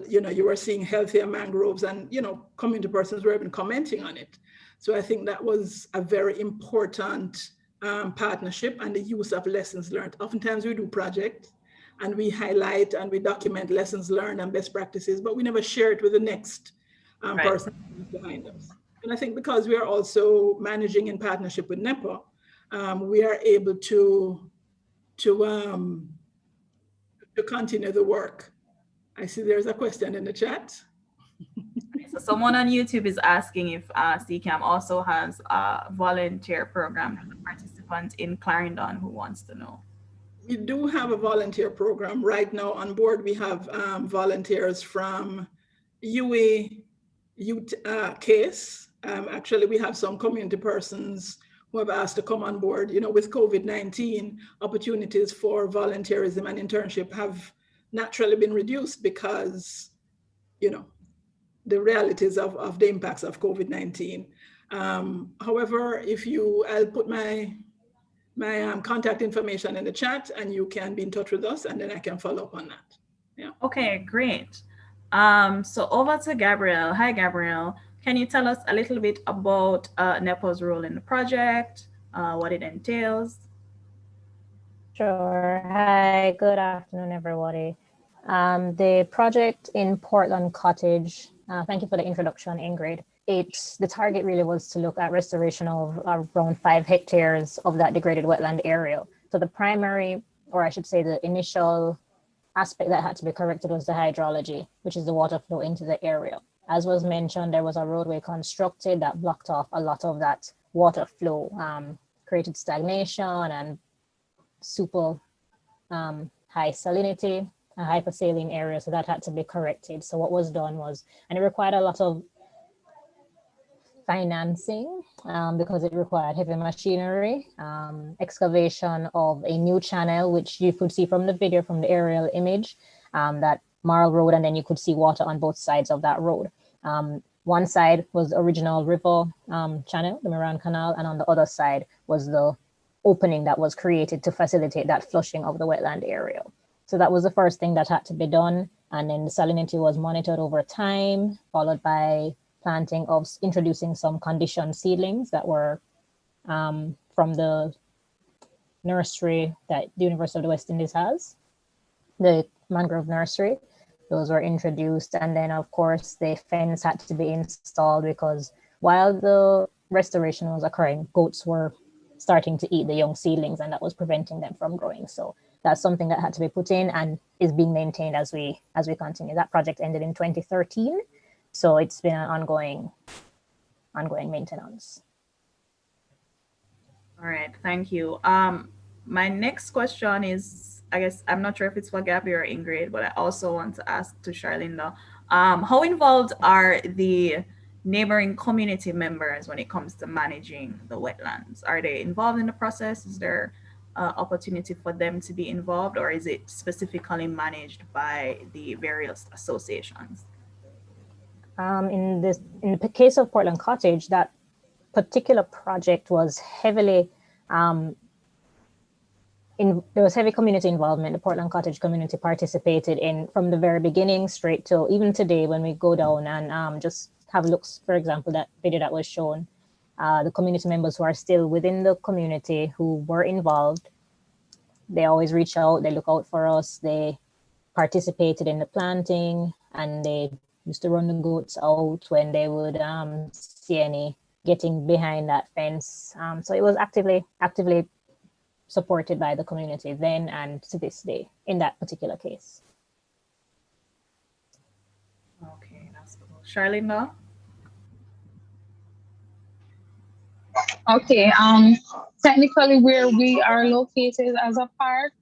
You were seeing healthier mangroves and, community persons were even commenting on it. So I think that was a very important partnership and the use of lessons learned. Oftentimes we do projects and we highlight and we document lessons learned and best practices, but we never share it with the next person behind us. And I think because we are also managing in partnership with NEPA, we are able to continue the work. I see there's a question in the chat. So someone on YouTube is asking if CCAM also has a volunteer program for the participants in Clarendon who wants to know. We do have a volunteer program. Right now on board, we have volunteers from UA, CASE. Actually, we have some community persons who have asked to come on board. With COVID-19, opportunities for volunteerism and internship have naturally been reduced because, the realities of the impacts of COVID-19. However, I'll put my contact information in the chat and you can be in touch with us and then I can follow up on that. Yeah. Okay, great. So over to Gabrielle. Hi, Gabrielle. Can you tell us a little bit about NEPA's role in the project, what it entails? Sure. Hi, good afternoon, everybody. The project in Portland Cottage, thank you for the introduction, Ingrid. The target really was to look at restoration of around 5 hectares of that degraded wetland area. So the primary, or I should say the initial aspect that had to be corrected was the hydrology, which is the water flow into the area. As was mentioned, there was a roadway constructed that blocked off a lot of that water flow, created stagnation and super high salinity, a hypersaline area, so that had to be corrected. So what was done was, and it required a lot of financing because it required heavy machinery, excavation of a new channel, which you could see from the video, from the aerial image, that Marl Road, and then you could see water on both sides of that road. One side was the original river channel, the Moran Canal, and on the other side was the opening that was created to facilitate that flushing of the wetland area. So that was the first thing that had to be done. And then the salinity was monitored over time, followed by planting of introducing some conditioned seedlings that were from the nursery that the University of the West Indies has, the mangrove nursery. Those were introduced. And then of course the fence had to be installed because while the restoration was occurring, goats were starting to eat the young seedlings and that was preventing them from growing. So that's something that had to be put in and is being maintained as we continue. That project ended in 2013. So it's been an ongoing maintenance. All right, thank you. My next question is, I guess, I'm not sure if it's for Gabby or Ingrid, but I also want to ask to Charlinda, how involved are the neighboring community members when it comes to managing the wetlands? Are they involved in the process? Is there opportunity for them to be involved, or is it specifically managed by the various associations? In the case of Portland Cottage, that particular project was heavily there was heavy community involvement. The Portland Cottage community participated in from the very beginning straight to even today when we go down and just have looks, for example, that video that was shown. The community members who are still within the community who were involved, they always reach out, they look out for us, they participated in the planting, and they used to run the goats out when they would see any getting behind that fence. So it was actively supported by the community then and to this day in that particular case. Okay, that's cool. Charlene, now? Okay, technically where we are located as a park,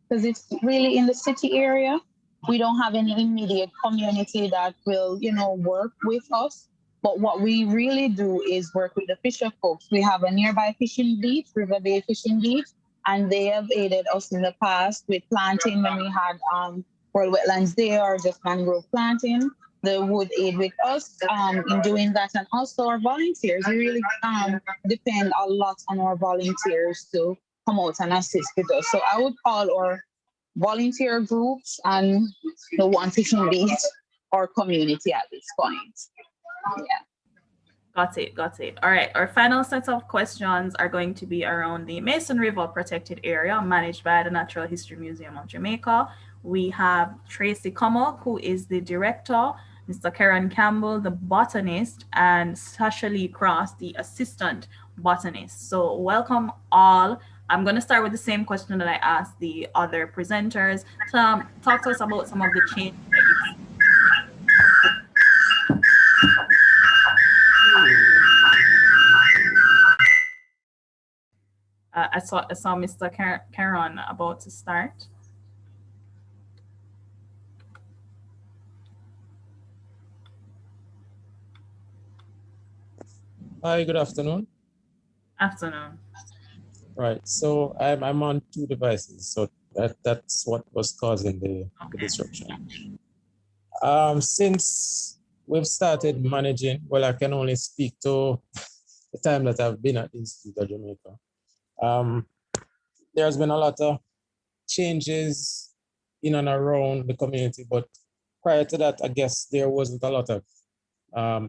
because it's really in the city area, we don't have any immediate community that will, work with us. But what we really do is work with the fisher folks. We have a nearby fishing beach, River Bay Fishing Beach, and they have aided us in the past with planting when we had World Wetlands Day or just mangrove planting. They would aid with us in doing that, and also our volunteers. We really depend a lot on our volunteers to come out and assist with us. So I would call our volunteer groups and the one fishing beach our community at this point. Yeah. Got it. All right, our final set of questions are going to be around the Mason River Protected Area managed by the Natural History Museum of Jamaica. We have Tracy Como, who is the director, Mr. Karen Campbell, the botanist, and Sasha Lee Cross, the assistant botanist. So welcome all. I'm going to start with the same question that I asked the other presenters. Talk to us about some of the changes that you've seen. I saw Mr. Karen about to start. Hi, good afternoon. Afternoon. Right, so I'm on two devices, so that's what was causing the disruption. Since we've started managing, well, I can only speak to the time that I've been at the Institute of Jamaica. There's been a lot of changes in and around the community, but prior to that, I guess there wasn't a lot of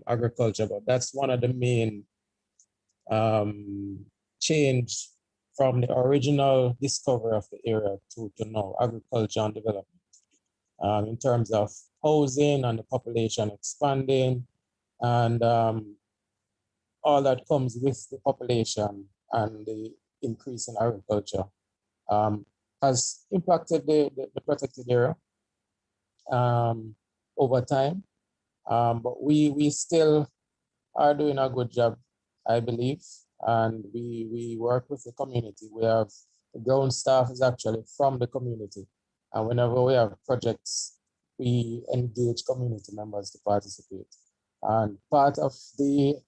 agriculture, but that's one of the main change from the original discovery of the area to now, agriculture and development. In terms of housing and the population expanding and all that comes with the population and the increase in agriculture has impacted the protected area over time. But we still are doing a good job, I believe, and we work with the community. We have the ground staff is actually from the community, and whenever we have projects, we engage community members to participate. And part of the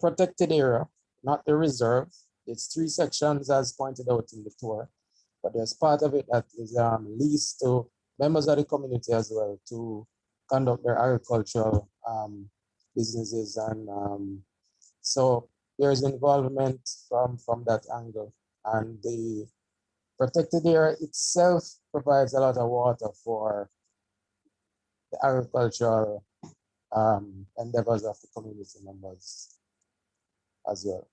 protected area, not the reserve, it's 3 sections as pointed out in the tour, but there's part of it that is leased to members of the community as well to conduct their agricultural businesses, and so there's involvement from that angle. And the protected area itself provides a lot of water for the agricultural endeavors of the community members as well.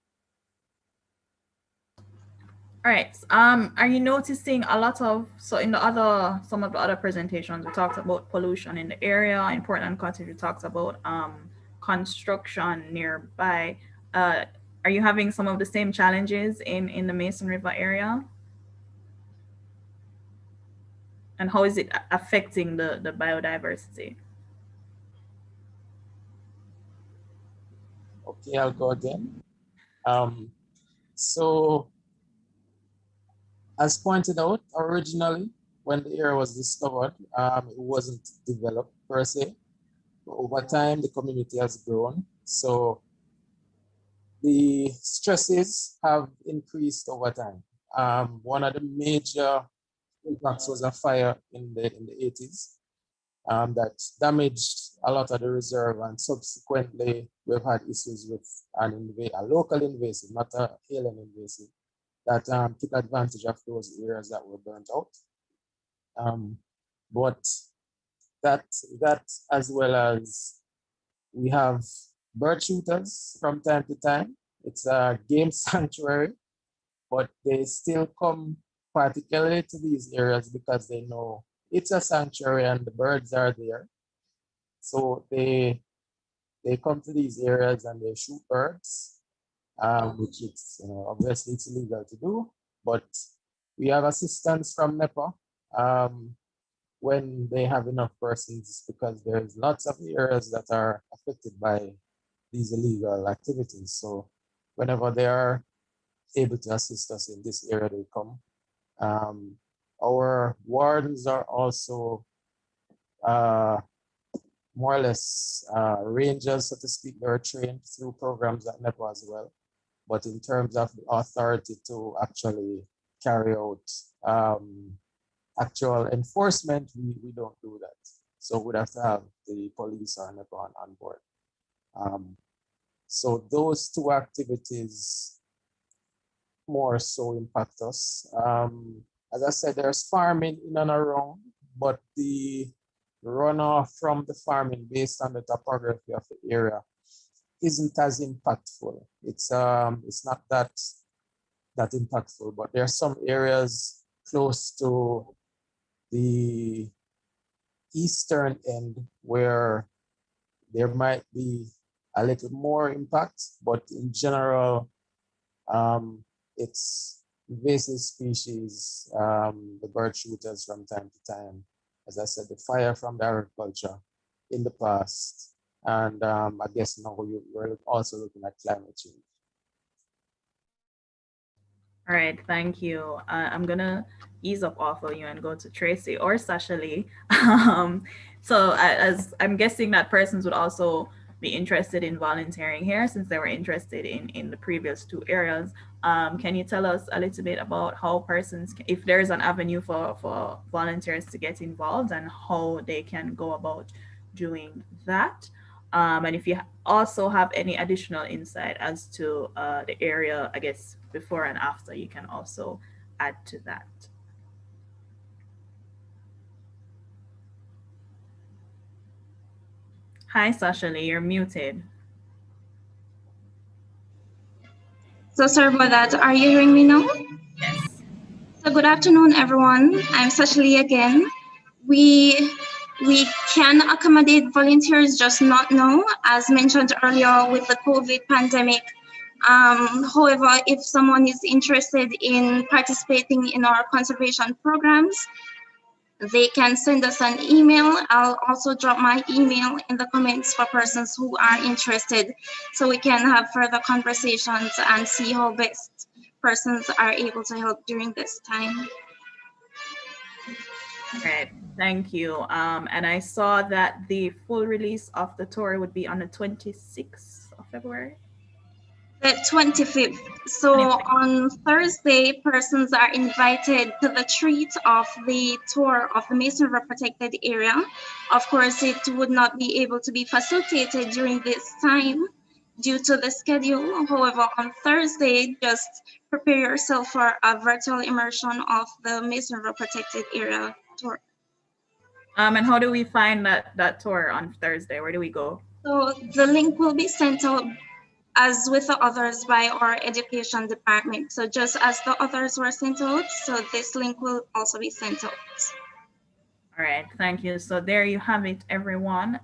All right. Are you noticing a lot of, so in some of the other presentations, we talked about pollution in the area. In Portland Cottage, we talked about construction nearby. Are you having some of the same challenges in the Mason River area? And how is it affecting the biodiversity? Okay, I'll go again. So, as pointed out, originally, when the area was discovered, it wasn't developed per se. But over time, the community has grown. So the stresses have increased over time. One of the major impacts was a fire in the 80s. that damaged a lot of the reserve, and subsequently we've had issues with a local invasive, not a alien invasive, that took advantage of those areas that were burnt out. But that as well as we have bird shooters from time to time. It's a game sanctuary, but they still come particularly to these areas because they know it's a sanctuary and the birds are there. So they come to these areas and they shoot birds, which it's obviously it's illegal to do. But we have assistance from NEPA when they have enough persons, because there's lots of areas that are affected by these illegal activities. So whenever they are able to assist us in this area, they come. Our wardens are also more or less rangers, so to speak. They're trained through programs at NEPA as well. But in terms of the authority to actually carry out actual enforcement, we don't do that. So we'd have to have the police or NEPA on board. So those two activities more so impact us. As I said, there's farming in and around, but the runoff from the farming based on the topography of the area isn't as impactful. It's not that impactful, but there are some areas close to the eastern end where there might be a little more impact, but in general, it's invasive species, the bird shooters from time to time. As I said, the fire from the agriculture in the past. And I guess now we're also looking at climate change. All right, thank you. I'm gonna ease up off of you and go to Tracy or Sasha Lee. So as I'm guessing that persons would also be interested in volunteering here since they were interested in the previous two areas. Can you tell us a little bit about how persons, if there's an avenue for volunteers to get involved and how they can go about doing that? And if you also have any additional insight as to the area, I guess, before and after, you can also add to that. Hi, Sasha Lee, you're muted. So sorry about that. Are you hearing me now? Yes. So good afternoon, everyone. I'm Sasha Lee again. We can accommodate volunteers, just not now, as mentioned earlier with the COVID pandemic. However, if someone is interested in participating in our conservation programs, they can send us an email. I'll also drop my email in the comments for persons who are interested, so we can have further conversations and see how best persons are able to help during this time. All right, thank you. And I saw that the full release of the tour would be on the 26th of February. The 25th. So 25th. On Thursday, persons are invited to the treat of the tour of the Mason River Protected Area. Of course, it would not be able to be facilitated during this time due to the schedule. However, on Thursday, just prepare yourself for a virtual immersion of the Mason River Protected Area tour. And how do we find that tour on Thursday? Where do we go? So the link will be sent out as with the others by our education department. So just as the others were sent out, so this link will also be sent out. All right, thank you. So there you have it, everyone.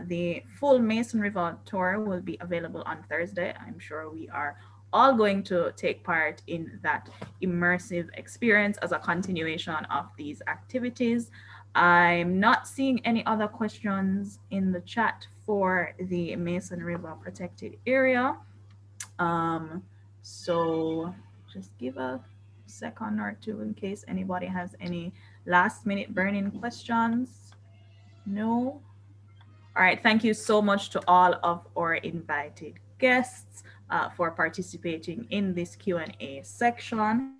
The full Mason River tour will be available on Thursday. I'm sure we are all going to take part in that immersive experience as a continuation of these activities. I'm not seeing any other questions in the chat for the Mason River Protected Area. So just give a second or two in case anybody has any last minute burning questions. No? All right, thank you so much to all of our invited guests for participating in this Q&A section.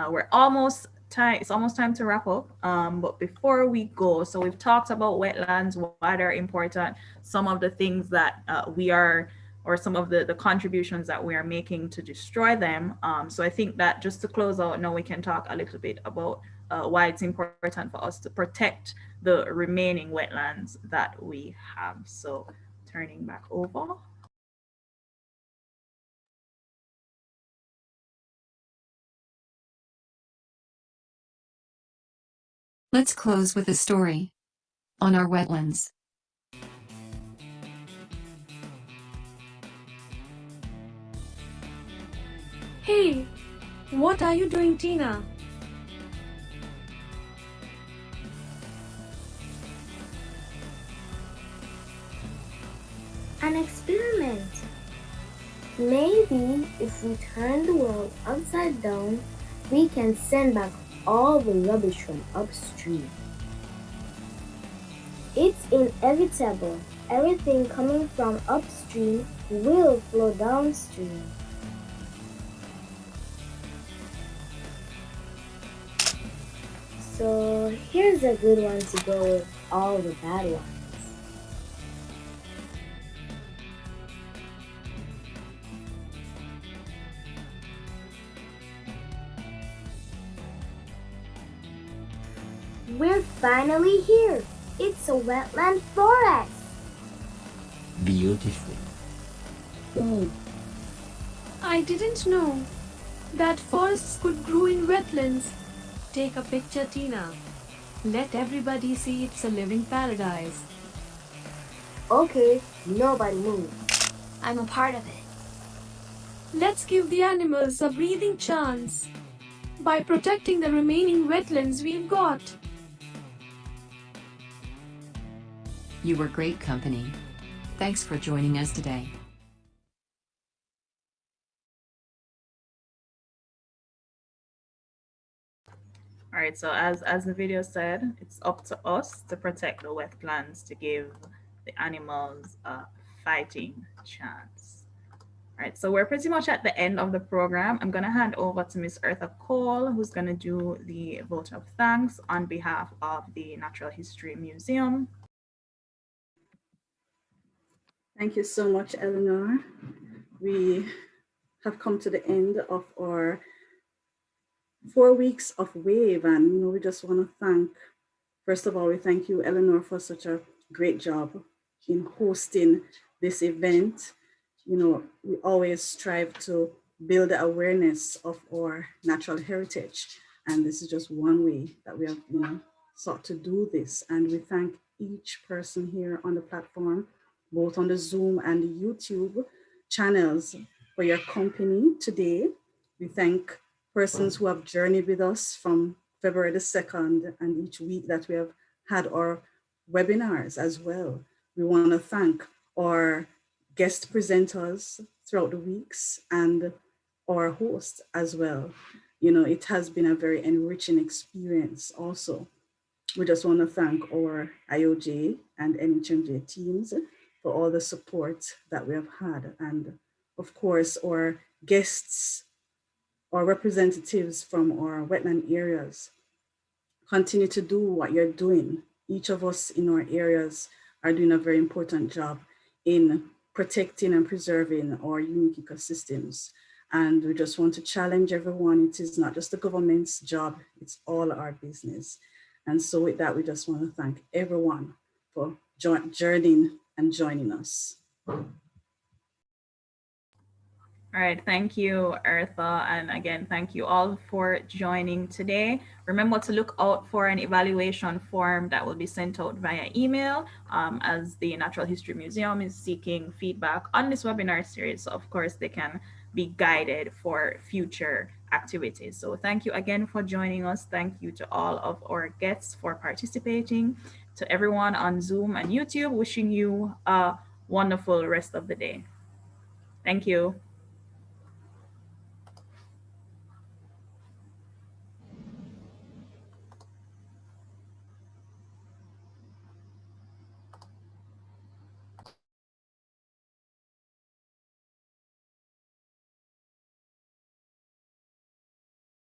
We're almost time. It's almost time to wrap up. But before we go, so we've talked about wetlands, why they're important, some of the things that we are, or some of the contributions that we are making to destroy them. So I think that just to close out, now we can talk a little bit about why it's important for us to protect the remaining wetlands that we have. So turning back over. Let's close with a story on our wetlands. Hey, what are you doing, Tina? An experiment. Maybe if we turn the world upside down, we can send back all the rubbish from upstream. It's inevitable. Everything coming from upstream will flow downstream. So here's a good one to go with all the bad ones. We're finally here. It's a wetland forest. Beautiful. I didn't know that forests could grow in wetlands. Take a picture, Tina. Let everybody see it's a living paradise. Okay, nobody move. I'm a part of it. Let's give the animals a breathing chance by protecting the remaining wetlands we've got. You were great company. Thanks for joining us today. All right, so as the video said, it's up to us to protect the wetlands, to give the animals a fighting chance. All right, so we're pretty much at the end of the program. I'm gonna hand over to Miss Eartha Cole, who's gonna do the vote of thanks on behalf of the Natural History Museum. Thank you so much, Eleanor. We have come to the end of our 4 weeks of WAVE, and we just want to thank, first of all, we thank you, Eleanor, for such a great job in hosting this event. We always strive to build the awareness of our natural heritage, and this is just one way that we have sought to do this. And we thank each person here on the platform, both on the Zoom and the YouTube channels, for your company today. We thank persons who have journeyed with us from February the 2nd and each week that we have had our webinars as well. We want to thank our guest presenters throughout the weeks and our host as well. It has been a very enriching experience also. We just want to thank our IOJ and NHMJ teams for all the support that we have had. And of course, our guests, our representatives from our wetland areas, continue to do what you're doing. Each of us in our areas are doing a very important job in protecting and preserving our unique ecosystems. And we just want to challenge everyone. It is not just the government's job, it's all our business. And so with that, we just want to thank everyone for journeying and joining us. All right, thank you, Eartha. And again, thank you all for joining today. Remember to look out for an evaluation form that will be sent out via email as the Natural History Museum is seeking feedback on this webinar series. So of course, they can be guided for future activities. So thank you again for joining us. Thank you to all of our guests for participating. To everyone on Zoom and YouTube, wishing you a wonderful rest of the day. Thank you.